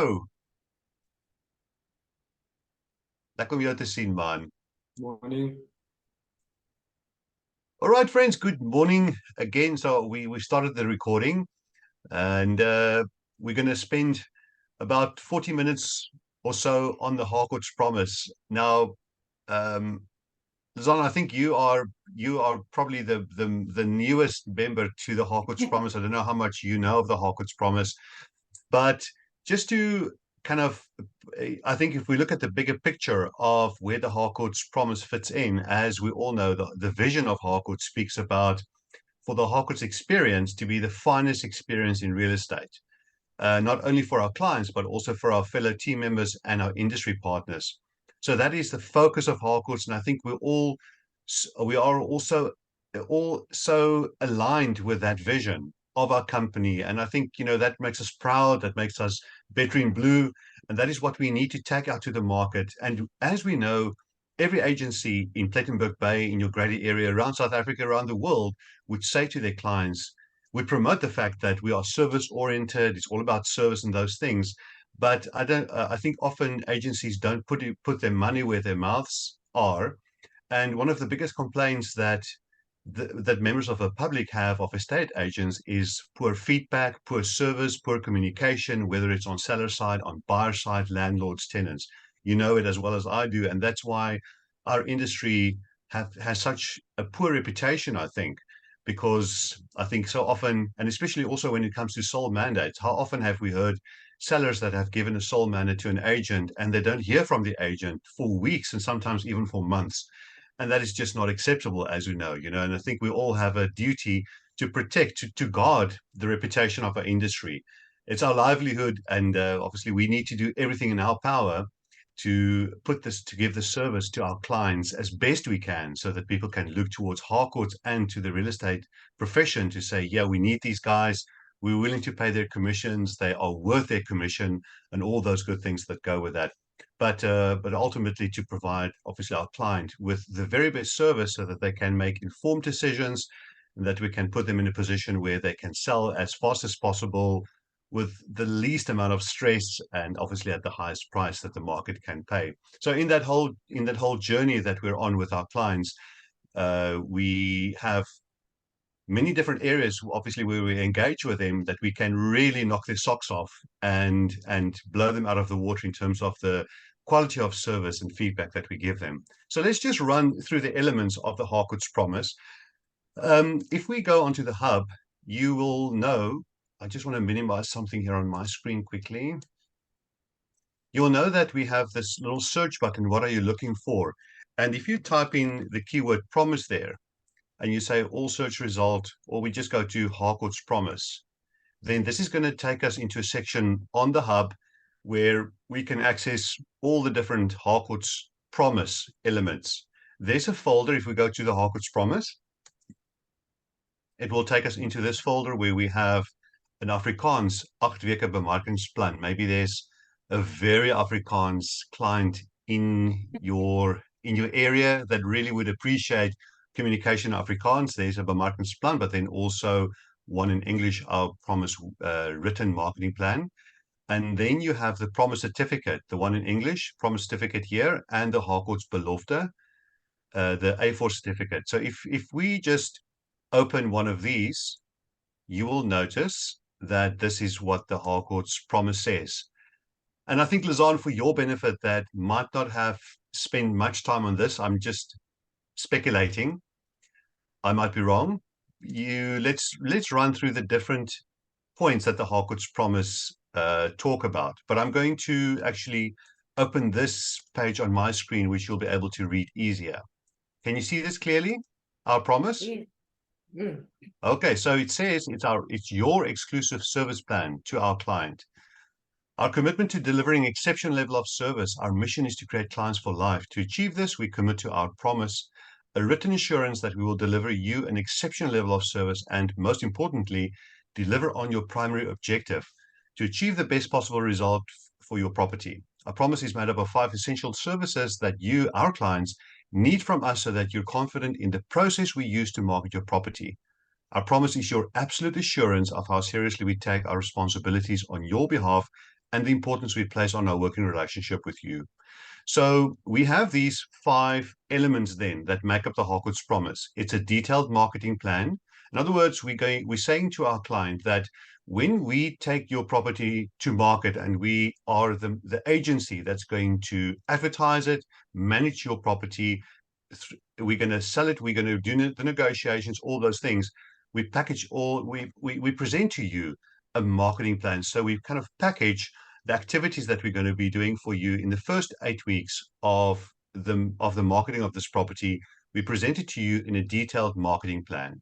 Hallo, lekker om jou te sien, man. Morning. All right, friends, good morning again. So we started the recording, and we're going to spend about 40 minutes or so on the Harcourts Promise. Now, um, Zon, I think you are probably the newest member to the Harcourts Promise. I don't know how much you know of the Harcourts Promise, but just to kind of, I think if we look at the bigger picture of where the Harcourts Promise fits in, as we all know, the vision of Harcourt speaks about for the Harcourts experience to be the finest experience in real estate, not only for our clients, but also for our fellow team members and our industry partners. So that is the focus of Harcourts, and I think we are also all so aligned with that vision of our company. And I think, that makes us proud, that makes us better in blue. And that is what we need to take out to the market. And as we know, every agency in Plettenberg Bay, in your greater area, around South Africa, around the world, would say to their clients, would promote the fact that we are service oriented. It's all about service and those things. But I don't. I think often agencies don't put their money where their mouths are, and one of the biggest complaints that members of the public have of estate agents is poor feedback, poor service, poor communication, whether it's on seller side, on buyer side, landlords, tenants. You know it as well as I do, and that's why our industry has such a poor reputation, I think, because I think so often, and especially also when it comes to sole mandates, how often have we heard sellers that have given a sole mandate to an agent and they don't hear from the agent for weeks and sometimes even for months, and that is just not acceptable, as we know, and I think we all have a duty to protect, to guard the reputation of our industry. It's our livelihood, and obviously we need to do everything in our power to give the service to our clients as best we can, so that people can look towards Harcourts and to the real estate profession to say, yeah, we need these guys. We're willing to pay their commissions. They are worth their commission, and all those good things that go with that. But ultimately to provide obviously our client with the very best service so that they can make informed decisions, and that we can put them in a position where they can sell as fast as possible with the least amount of stress, and obviously at the highest price that the market can pay. So in that whole journey that we're on with our clients, we have many different areas, obviously, where we engage with them, that we can really knock their socks off and blow them out of the water in terms of the quality of service and feedback that we give them. So let's just run through the elements of the Harcourts Promise. If we go onto the hub, you will know, I just want to minimize something here on my screen quickly. You'll know that we have this little search button, what are you looking for? And if you type in the keyword promise there, and you say all search result, or we just go to Harcourts Promise, then this is going to take us into a section on the hub where we can access all the different Harcourts Promise elements. There's a folder. If we go to the Harcourts Promise, it will take us into this folder where we have an Afrikaans 8 weke bemarkingsplan. Maybe there's a very Afrikaans client in your area that really would appreciate communication Afrikaans. There's a bemarkingsplan, but then also one in English, our Promise written marketing plan. And then you have the Promise certificate, the one in English, Promise certificate here, and the Harcourts Belofte, the A4 certificate. So if we just open one of these, you will notice that this is what the Harcourts Promise says. And I think, Lazan, for your benefit that might not have spent much time on this, I'm just speculating. I might be wrong. Let's run through the different points that the Harcourts Promise talk about. But I'm going to actually open this page on my screen, which you'll be able to read easier. Can you see this clearly? Our promise? Yeah. Mm. Okay, so it says it's your exclusive service plan to our client. Our commitment to delivering exceptional level of service. Our mission is to create clients for life. To achieve this, we commit to our promise, a written assurance that we will deliver you an exceptional level of service and, most importantly, deliver on your primary objective to achieve the best possible result for your property. Our promise is made up of 5 essential services that you, our clients, need from us so that you're confident in the process we use to market your property. Our promise is your absolute assurance of how seriously we take our responsibilities on your behalf and the importance we place on our working relationship with you. So we have these 5 elements then that make up the Harcourts Promise. It's a detailed marketing plan. In other words, we're saying to our client that when we take your property to market and we are the agency that's going to advertise it, manage your property, we're going to sell it, we're going to do the negotiations, all those things. We package all, we present to you a marketing plan. So we kind of package the activities that we're going to be doing for you in the first 8 weeks of the marketing of this property. We present it to you in a detailed marketing plan.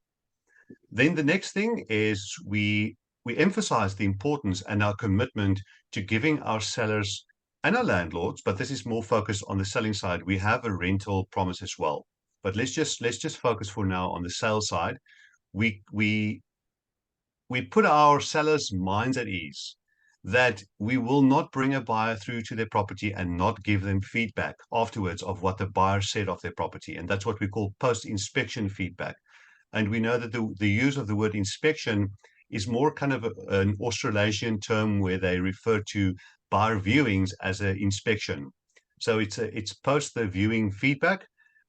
Then the next thing is we emphasize the importance and our commitment to giving our sellers and our landlords, but this is more focused on the selling side. We have a rental promise as well. But let's just focus for now on the sales side. We we we put our sellers' minds at ease that we will not bring a buyer through to their property and not give them feedback afterwards of what the buyer said of their property. And that's what we call post-inspection feedback. And we know that the use of the word inspection is more kind of an Australasian term where they refer to buyer viewings as an inspection. So it's post the viewing feedback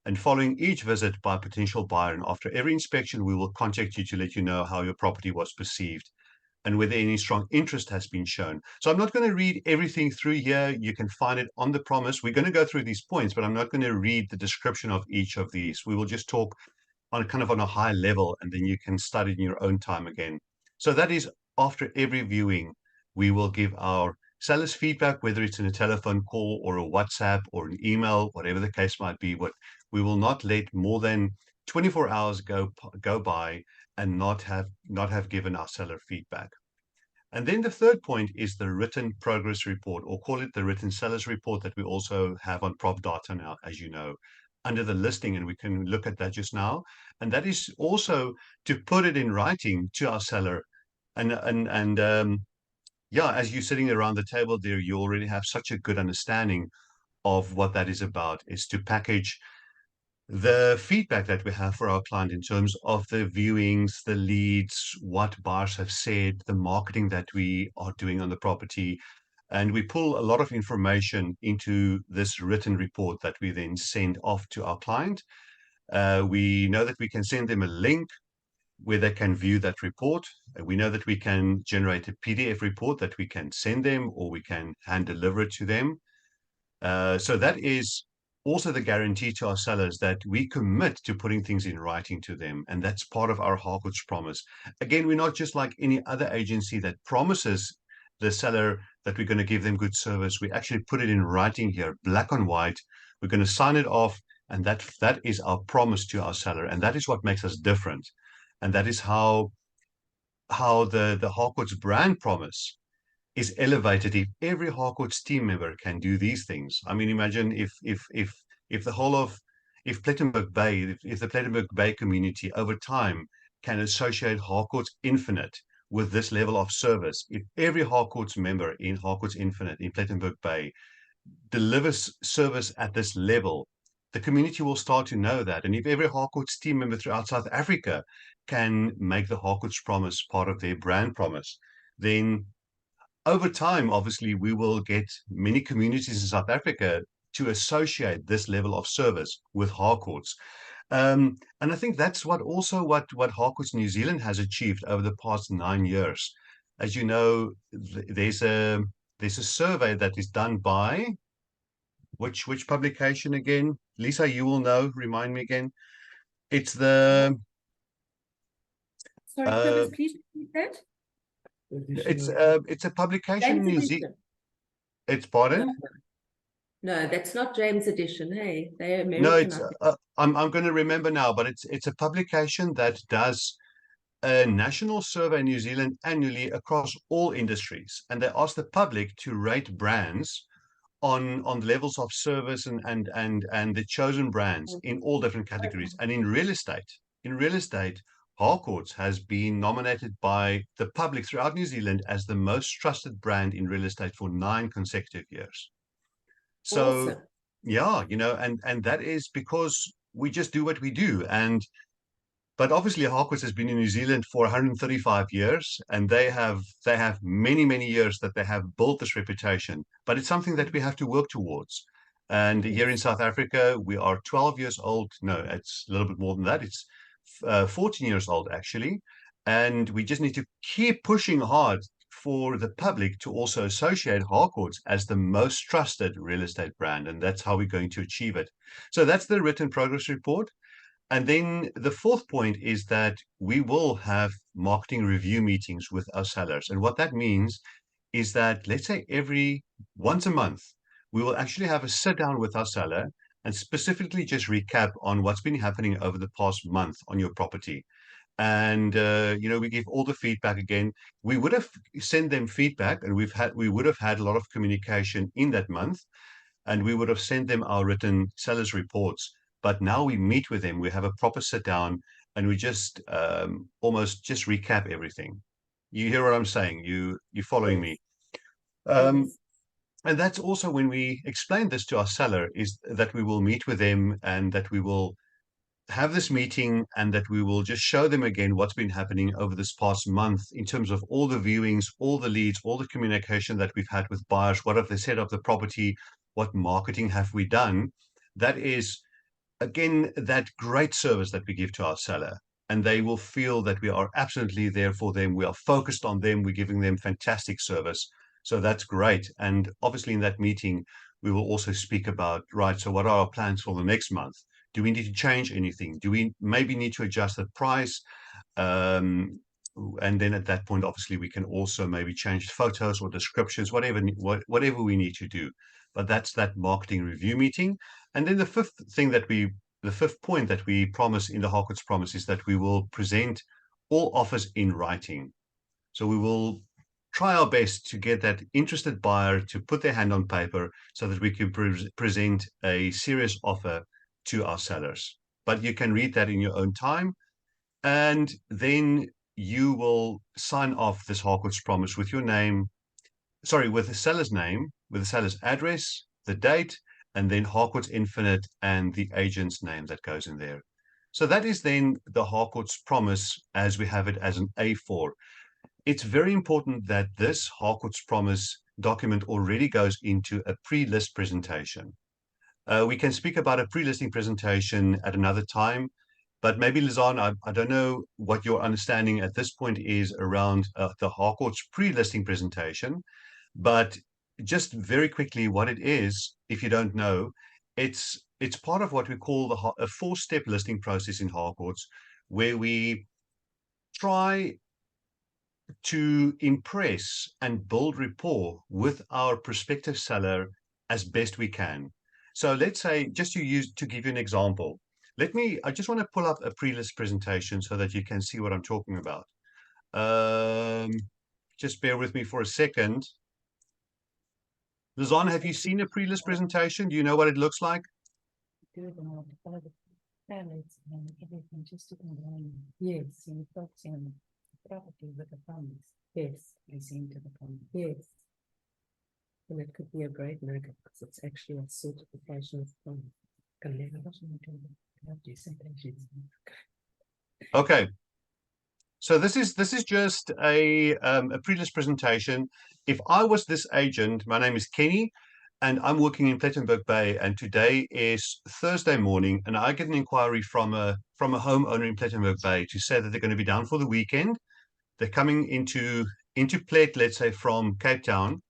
and following each visit by a potential buyer. And after every inspection, we will contact you to let you know how your property was perceived and whether any strong interest has been shown. So I'm not going to read everything through here. You can find it on the promise. We're going to go through these points, but I'm not going to read the description of each of these. We will just talk on kind of on a high level, and then you can study in your own time again. So that is after every viewing, we will give our sellers feedback, whether it's in a telephone call or a WhatsApp or an email, whatever the case might be. What we will not let more than 24 hours go by and not have given our seller feedback. And then the third point is the written progress report, or call it the written sellers report, that we also have on Prop Data now, as you know, under the listing, and we can look at that just now. And that is also to put it in writing to our seller. And yeah, as you're sitting around the table there, you already have such a good understanding of what that is about, is to package the feedback that we have for our client in terms of the viewings, the leads, what buyers have said, the marketing that we are doing on the property. And we pull a lot of information into this written report that we then send off to our client. We know that we can send them a link where they can view that report. We know that we can generate a PDF report that we can send them, or we can hand deliver it to them. So that is also the guarantee to our sellers that we commit to putting things in writing to them. And that's part of our Harcourts Promise. Again, we're not just like any other agency that promises the seller that we're going to give them good service. We actually put it in writing here, black on white. We're going to sign it off. And that is our promise to our seller. And that is what makes us different. And that is how the Harcourts brand promise is elevated if every Harcourts team member can do these things. I mean, imagine if the whole of if Plettenberg Bay, if the Plettenberg Bay community over time can associate Harcourts Infinite with this level of service, if every Harcourts member in Harcourts Infinite in Plettenberg Bay delivers service at this level, the community will start to know that. And if every Harcourts team member throughout South Africa can make the Harcourts Promise part of their brand promise, then over time, obviously, we will get many communities in South Africa to associate this level of service with Harcourts. And I think that's what Harcourts New Zealand has achieved over the past 9 years. As you know, there's a survey that is done by which publication again? Lisa, you will know. Remind me again. It's the Sorry, Cobus, please repeat that. it's a publication in James New Zealand. Edition. It's pardon? No, that's not James Edition. Hey, they're No, American. it's I'm going to remember now, but it's a publication that does a national survey in New Zealand annually across all industries, and they ask the public to rate brands on levels of service and the chosen brands in all different categories. And in real estate, Harcourts has been nominated by the public throughout New Zealand as the most trusted brand in real estate for 9 consecutive years. So Awesome. yeah, and that is because we just do what we do. And But obviously, Harcourts has been in New Zealand for 135 years, and they have many years that they have built this reputation. But it's something that we have to work towards. And here in South Africa, we are 12 years old. No, it's a little bit more than that. It's 14 years old, actually. And we just need to keep pushing hard for the public to also associate Harcourts as the most trusted real estate brand. And that's how we're going to achieve it. So that's the written progress report. And then the fourth point is that we will have marketing review meetings with our sellers. And what that means is that, let's say, every once a month, we will actually have a sit down with our seller and specifically just recap on what's been happening over the past month on your property. And we give all the feedback again. We would have sent them feedback, and we would have had a lot of communication in that month, and we would have sent them our written sellers reports. But now we meet with them, we have a proper sit down, and we just almost just recap everything. You hear what I'm saying? You following me? Yes. And that's also when we explain this to our seller, is that we will meet with them and that we will have this meeting and that we will just show them again what's been happening over this past month in terms of all the viewings, all the leads, all the communication that we've had with buyers. What have they said of the property? What marketing have we done? That is, again, that great service that we give to our seller. And they will feel that we are absolutely there for them. We are focused on them. We're giving them fantastic service. So that's great. And obviously, in that meeting, we will also speak about, right, so what are our plans for the next month? Do we need to change anything? Do we maybe need to adjust the price? And then at that point, obviously, we can also maybe change photos or descriptions, whatever we need to do. But that's that marketing review meeting. And then the fifth point that we promise in the Harcourts Promise is that we will present all offers in writing. So we will try our best to get that interested buyer to put their hand on paper so that we can present a serious offer to our sellers. But you can read that in your own time. And then you will sign off this Harcourts Promise with your name, with the seller's name, with the seller's address, the date, and then Harcourts Infinite and the agent's name that goes in there. So that is then the Harcourts Promise as we have it as an A4. It's very important that this Harcourts Promise document already goes into a pre-list presentation. We can speak about a pre-listing presentation at another time, but maybe, Lizanne, I don't know what your understanding at this point is around the Harcourts pre-listing presentation, but just very quickly, what it is, if you don't know, it's part of what we call a four-step listing process in Harcourts, where we try to impress and build rapport with our prospective seller as best we can. So let's say, just to give you an example, I just want to pull up a pre-list presentation so that you can see what I'm talking about. Just bear with me for a second. Lizanne, have you seen a pre-list presentation? Do you know what it looks like? Yes, you focus on property with the funds. Yes. Listening to the funds. Yes. And it could be a great nugget because it's actually a certification from Okay. So this is just a pre-list presentation. If I was this agent, my name is Kenny, and I'm working in Plettenberg Bay, and today is Thursday morning, and I get an inquiry from a homeowner in Plettenberg Bay to say that they're going to be down for the weekend. They're coming into Plet, let's say, from Cape Town.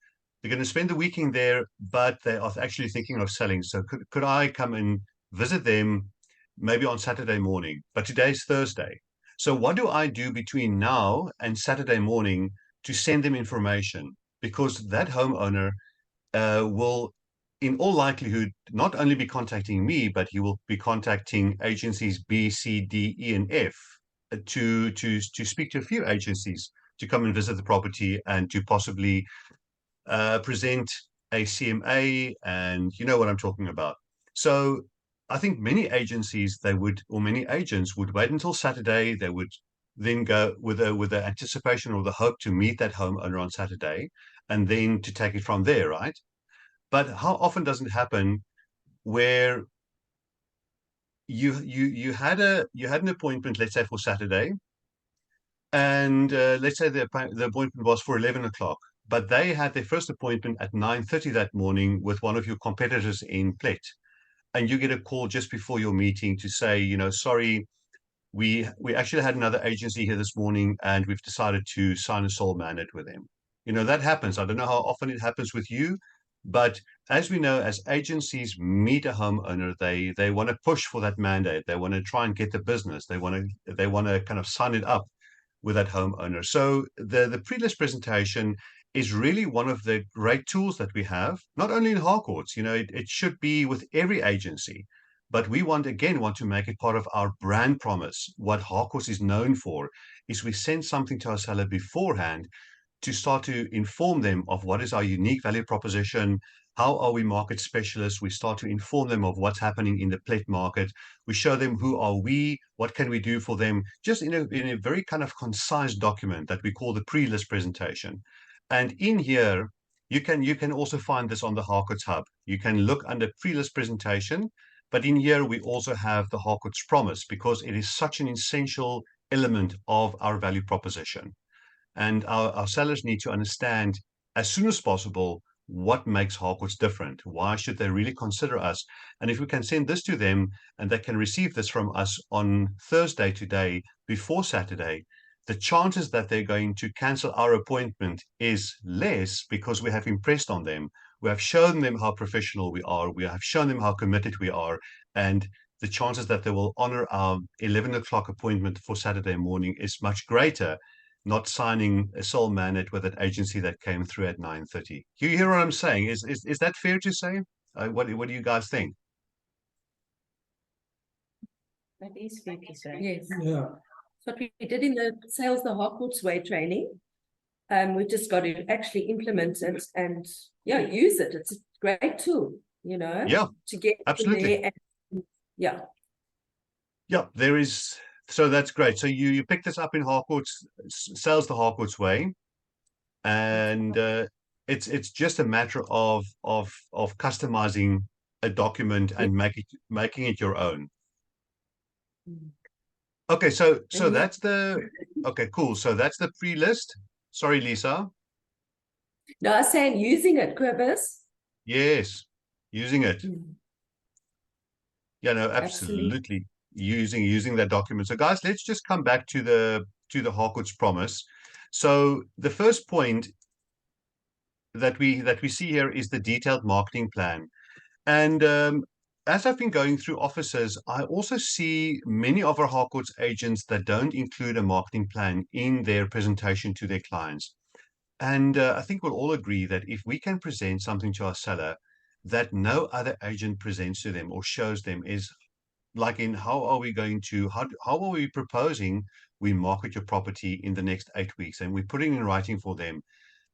They're going to spend the weekend there, but they are actually thinking of selling. So could I come and visit them maybe on Saturday morning? But today's Thursday. So what do I do between now and Saturday morning to send them information? Because that homeowner will, in all likelihood, not only be contacting me, but he will be contacting agencies B, C, D, E, and F to speak to a few agencies to come and visit the property and to possibly present a CMA, and you know what I'm talking about. So I think many agencies many agents would wait until Saturday. They would then go with the anticipation or the hope to meet that homeowner on Saturday and then to take it from there, right? But how often does it happen where you had an appointment, let's say for Saturday, and let's say the appointment was for 11 o'clock, but they had their first appointment at 9:30 that morning with one of your competitors in Plet, and you get a call just before your meeting to say, sorry, we actually had another agency here this morning, and we've decided to sign a sole mandate with them. That happens. I don't know how often it happens with you, but as we know, as agencies meet a homeowner, they want to push for that mandate. They want to try and get the business. They want to kind of sign it up with that homeowner. So the pre-list presentation is really one of the great tools that we have, not only in Harcourts. It should be with every agency, but we want to make it part of our brand promise. What Harcourts is known for is we send something to our seller beforehand to start to inform them of what is our unique value proposition. How are we market specialists? We start to inform them of what's happening in the plate market. We show them who are we, what can we do for them, just in a very kind of concise document that we call the pre-list presentation. And in here, you can also find this on the Harcourts Hub. You can look under pre-list presentation, but in here we also have the Harcourts Promise, because it is such an essential element of our value proposition. And our sellers need to understand as soon as possible what makes Harcourts different. Why should they really consider us? And if we can send this to them and they can receive this from us on Thursday today before Saturday, the chances that they're going to cancel our appointment is less, because we have impressed on them. We have shown them how professional we are. We have shown them how committed we are. And the chances that they will honor our 11 o'clock appointment for Saturday morning is much greater, not signing a sole mandate with an agency that came through at 9:30. You hear what I'm saying? Is that fair to say? What do you guys think? That is fair to say. Yes. Yeah. What we did in the Sales the Harcourts Way training. We just got to actually implement it and use it. It's a great tool, Yeah, to get in absolutely. there and, yeah. Yeah, there is. So that's great. So you picked this up in Harcourts, Sales the Harcourts Way, and it's just a matter of customizing a document and making it your own. Mm. Okay, so And that's okay, cool. So that's the pre-list. Sorry, Lisa. No, I was saying using it, Quibus. Yes, using it. Yeah, no, Absolutely. absolutely. Using that document. So guys, let's just come back to the Harcourts Promise. So the first point that we see here is the detailed marketing plan. And as I've been going through offices, I also see many of our Harcourts agents that don't include a marketing plan in their presentation to their clients. And I think we'll all agree that if we can present something to our seller that no other agent presents to them or shows them, is like, in how are we proposing we market your property in the next 8 weeks, and we're putting in writing for them.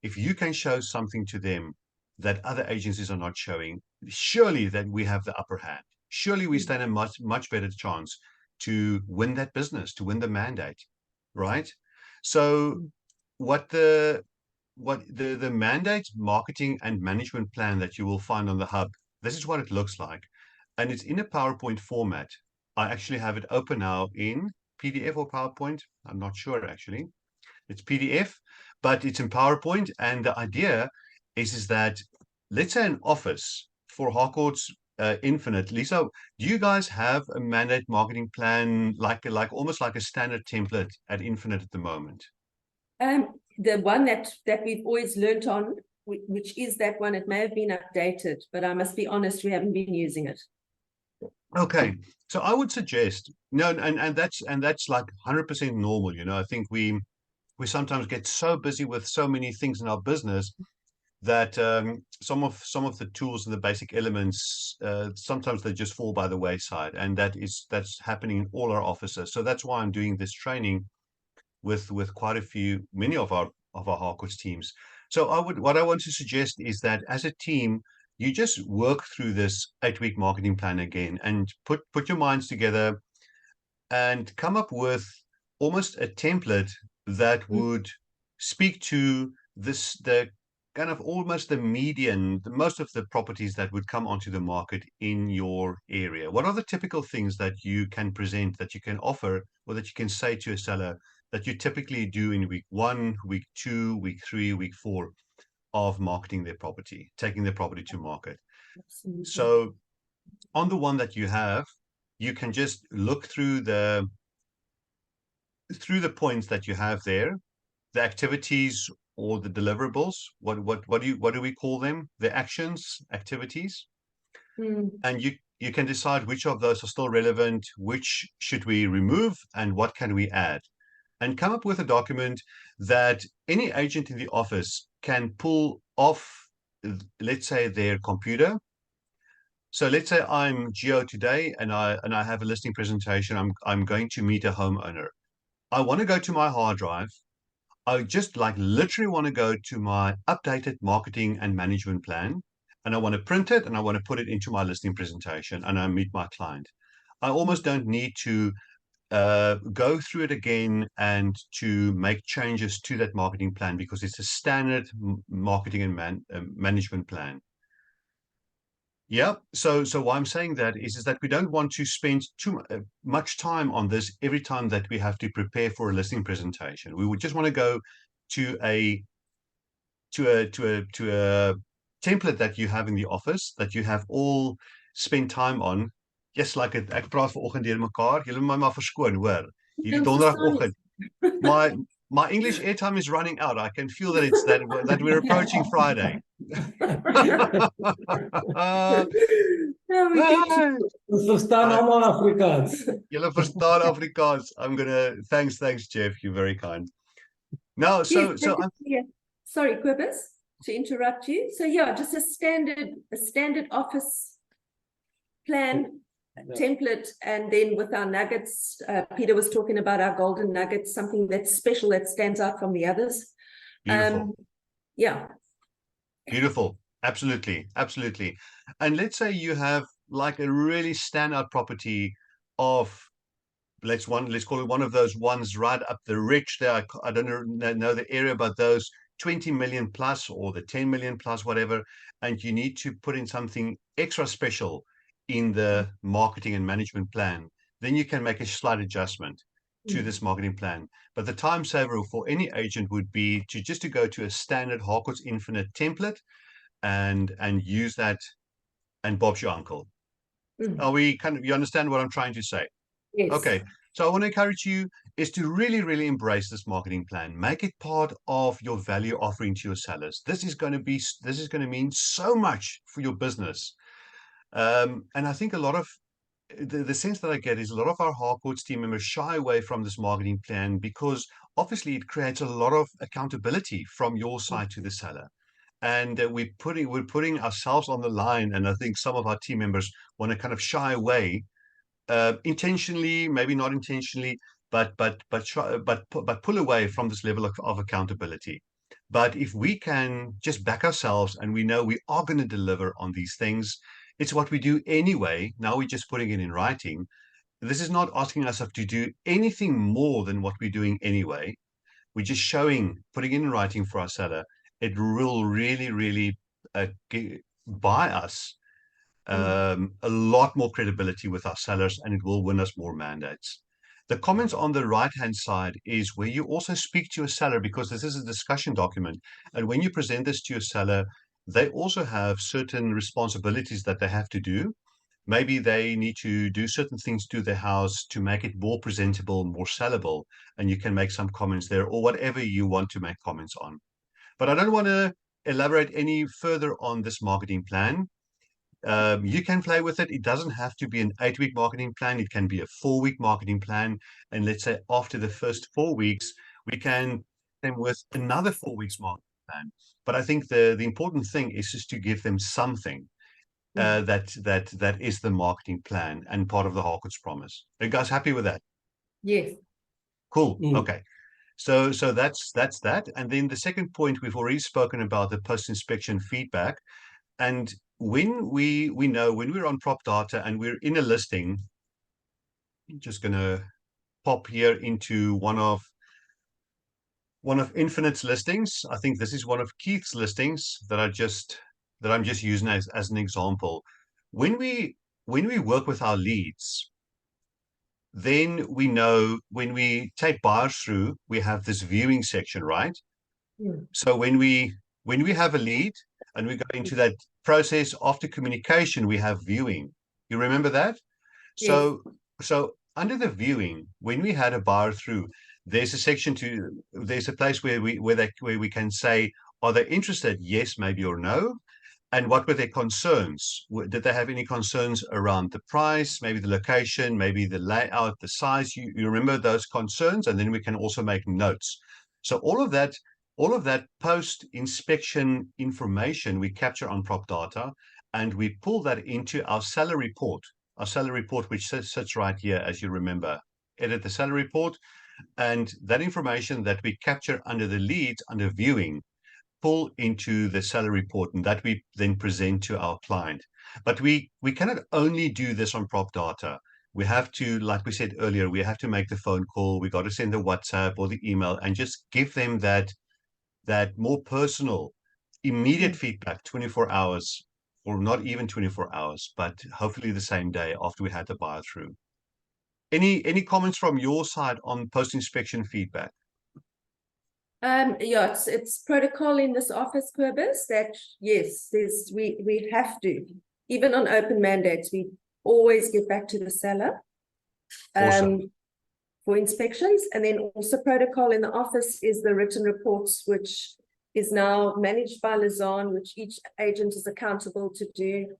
If you can show something to them that other agencies are not showing, surely then we have the upper hand. Surely we stand a much better chance to win that business, to win the mandate, right? So what the mandate marketing and management plan that you will find on the hub, this is what it looks like. And it's in a PowerPoint format. I actually have it open now in PDF or PowerPoint. I'm not sure actually. It's PDF, but it's in PowerPoint. And the idea is that, let's say an office for Harcourts Infinite. Lisa, do you guys have a mandate marketing plan, like almost like a standard template at Infinite at the moment? The one that we've always learnt on, which is that one, it may have been updated, but I must be honest, we haven't been using it. Okay, so I would suggest no, and that's like 100% normal. I think we sometimes get so busy with so many things in our business that some of the tools and the basic elements, sometimes they just fall by the wayside, and that's happening in all our offices. So that's why I'm doing this training with many of our Harcourts teams. So what I want to suggest is that as a team, you just work through this 8-week marketing plan again, and put your minds together and come up with almost a template that would speak to the kind of almost the median, most of the properties that would come onto the market in your area? What are the typical things that you can present, that you can offer, or that you can say to a seller that you typically do in week 1, week 2, week 3, week 4 of marketing their property, taking their property to market? Absolutely. So on the one that you have, you can just look through the points that you have there, the activities or the deliverables. What do we call them? The actions, activities, Mm, and you can decide which of those are still relevant, which should we remove, and what can we add, and come up with a document that any agent in the office can pull off, let's say, their computer. So let's say I'm Geo today, and I have a listing presentation. I'm going to meet a homeowner. I want to go to my hard drive. I just like literally want to go to my updated marketing and management plan, and I want to print it and I want to put it into my listing presentation, and I meet my client. I almost don't need to go through it again and to make changes to that marketing plan, because it's a standard marketing and management plan. Yeah. So why I'm saying that is that we don't want to spend too much time on this every time that we have to prepare for a listing presentation. We would just want to go to a template that you have in the office, that you have all spent time on. Yes, like ek praat vanoggend deur mekaar. Julle moet my maar verskoon, hoor. Hierdie Ons verstaan donderdagoggend. My English airtime is running out. I can feel that it's that we're approaching Friday. Ja, we get you. Ons verstaan allemaal Afrikaans. Julle verstaan Afrikaans. Thanks, Jeff. You're very kind. No, Yes, so I'm, yeah. Sorry, Quibus, to interrupt you. So yeah, just a standard office plan template, and then with our nuggets, Peter was talking about our golden nuggets, something that's special, that stands out from the others. beautiful. Yeah. Beautiful. Absolutely. Absolutely. And let's say you have like a really standout property of, let's call it one of those ones right up the ridge there. I don't know the area, but those 20 million plus or the 10 million plus, whatever. And you need to put in something extra special in the marketing and management plan. Then you can make a slight adjustment to this marketing plan. But the time saver for any agent would be to go to a standard Harcourts Infinite template and use that, and Bob's your uncle. Are we you understand what I'm trying to say? Yes. Okay. So I want to encourage you is to really, really embrace this marketing plan. Make it part of your value offering to your sellers. This is going to mean so much for your business. And I think a lot of the sense that I get is a lot of our Harcourts team members shy away from this marketing plan because obviously it creates a lot of accountability from your side to the seller. And we're putting ourselves on the line. And I think some of our team members want to kind of shy away, intentionally, maybe not intentionally, but pull away from this level of accountability. But if we can just back ourselves and we know we are going to deliver on these things, it's what we do anyway. Now we're just putting it in writing. This is not asking us to do anything more than what we're doing anyway. We're just putting it in writing for our seller. It will really, really buy us a lot more credibility with our sellers, and it will win us more mandates. The comments on the right-hand side is where you also speak to a seller, because this is a discussion document. And when you present this to a seller, they also have certain responsibilities that they have to do. Maybe they need to do certain things to their house to make it more presentable, more sellable, and you can make some comments there or whatever you want to make comments on. But I don't want to elaborate any further on this marketing plan. You can play with it. It doesn't have to be an 8-week marketing plan. It can be a 4-week marketing plan. And let's say after the first 4 weeks, we can them with another 4 weeks marketing plan. But I think the important thing is just to give them something that is the marketing plan and part of the Harcourts Promise. Are you guys happy with that? Yes. Cool. Okay. So that's that. And then the second point, we've already spoken about the post-inspection feedback. And when we know when we're on prop data and we're in a listing, I'm just going to pop here into one of one of Infinite's listings. I think this is one of Keith's listings that I'm just using as an example. When we work with our leads, then we know when we take buyers through, we have this viewing section, right? So when we have a lead and we go into that process after communication, we have viewing. You remember that? Yes. So under the viewing, when we had a buyer through, there's a place where we can say, are they interested? Yes, maybe, or no. And what were their concerns? Did they have any concerns around the price, maybe the location, maybe the layout, the size? You remember those concerns, and then we can also make notes. So all of that post-inspection information we capture on prop data, and we pull that into our seller report. Our seller report, which sits right here, as you remember. Edit the seller report, and that information that we capture under the leads, under viewing, pull into the seller report, and that we then present to our client. But we cannot only do this on prop data. We have to, like we said earlier, we have to make the phone call. We got to send the WhatsApp or the email and just give them that more personal, immediate feedback, 24 hours, or not even 24 hours, but hopefully the same day after we had the buyer through. Any comments from your side on post-inspection feedback? Yeah, it's protocol in this office, Quibus, that yes, we have to, even on open mandates, we always get back to the seller Awesome. for inspections. And then also protocol in the office is the written reports, which is now managed by Lizanne, which each agent is accountable to do.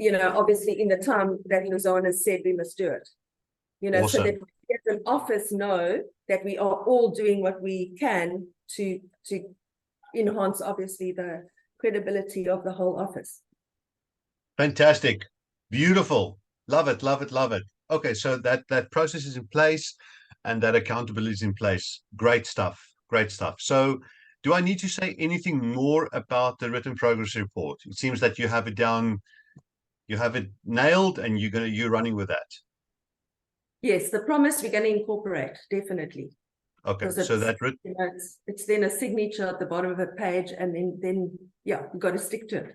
Obviously in the time that Lizanne has said we must do it. So Awesome. that we as an office know that we are all doing what we can to enhance, obviously, the credibility of the whole office. Fantastic. Beautiful. Love it, love it, love it. Okay, so that process is in place and that accountability is in place. Great stuff. Great stuff. So do I need to say anything more about the written progress report? It seems that you have it down, you have it nailed, and you're running with that. Yes, the promise we're going to incorporate, definitely. Okay, so that it's then a signature at the bottom of a page, and then yeah, we've got to stick to it.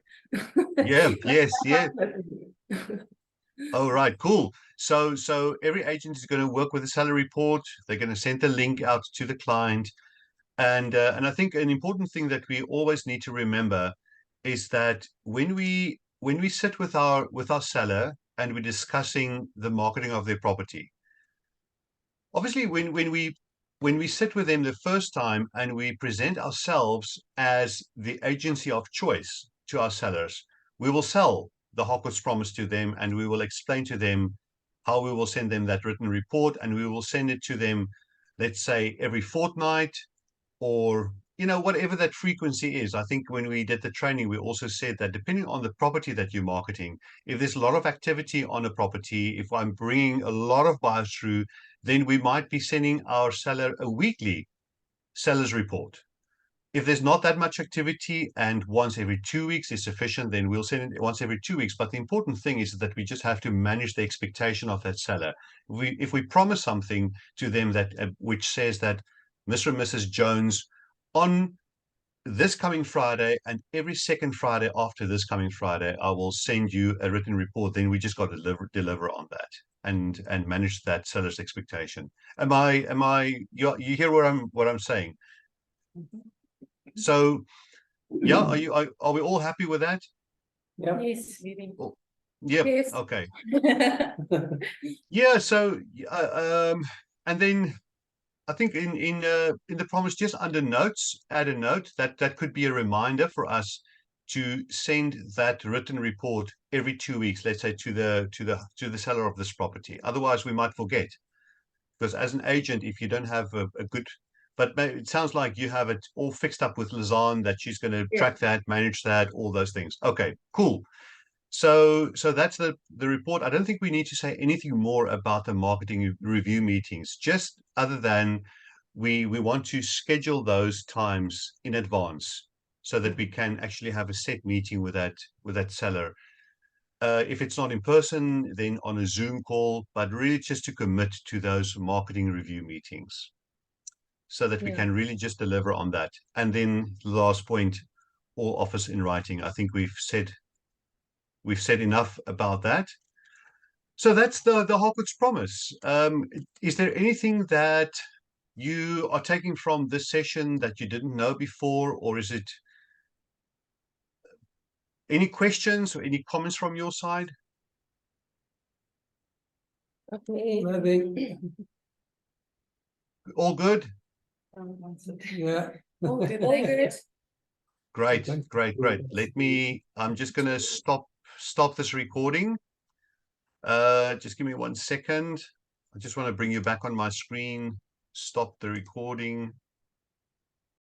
yeah, yes, yeah. All right, cool. So every agent is going to work with a seller report. They're going to send the link out to the client, and I think an important thing that we always need to remember is that when we sit with our seller and we're discussing the marketing of their property, obviously when we sit with them the first time and we present ourselves as the agency of choice to our sellers, we will sell the Harcourts Promise to them, and we will explain to them how we will send them that written report, and we will send it to them, let's say, every fortnight, or whatever that frequency is. I think when we did the training, we also said that depending on the property that you're marketing, if there's a lot of activity on a property, if I'm bringing a lot of buyers through, then we might be sending our seller a weekly seller's report. If there's not that much activity and once every 2 weeks is sufficient, then we'll send it once every 2 weeks. But the important thing is that we just have to manage the expectation of that seller. If we promise something to them that which says that Mr. and Mrs. Jones, on this coming Friday and every second Friday after this coming Friday, I will send you a written report, then we just got to deliver on that and manage that seller's expectation. You hear what I'm saying? So yeah, are we all happy with that? Yeah. Yes, very. Yeah. Yes. Okay. Yeah. So and then I think in the promise, just under notes, add a note that could be a reminder for us to send that written report every 2 weeks, let's say to the seller of this property. Otherwise, we might forget, because as an agent, if you don't have a good, but it sounds like you have it all fixed up with Lizanne, that she's going to track that, manage that, all those things. Okay, cool. So that's the report. I don't think we need to say anything more about the marketing review meetings, just other than we want to schedule those times in advance so that we can actually have a set meeting with that seller. If it's not in person, then on a Zoom call, but really just to commit to those marketing review meetings. so that we Yeah. can really just deliver on that. And then the last point, all offers in writing. I think we've said enough about that. So that's the Harcourts Promise. Is there anything that you are taking from this session that you didn't know before, or is it any questions or any comments from your side? Okay. Maybe, All good? yeah. All good. Great, Okay. great, great. I'm just gonna stop this recording. Just give me 1 second. I just want to bring you back on my screen. Stop the recording.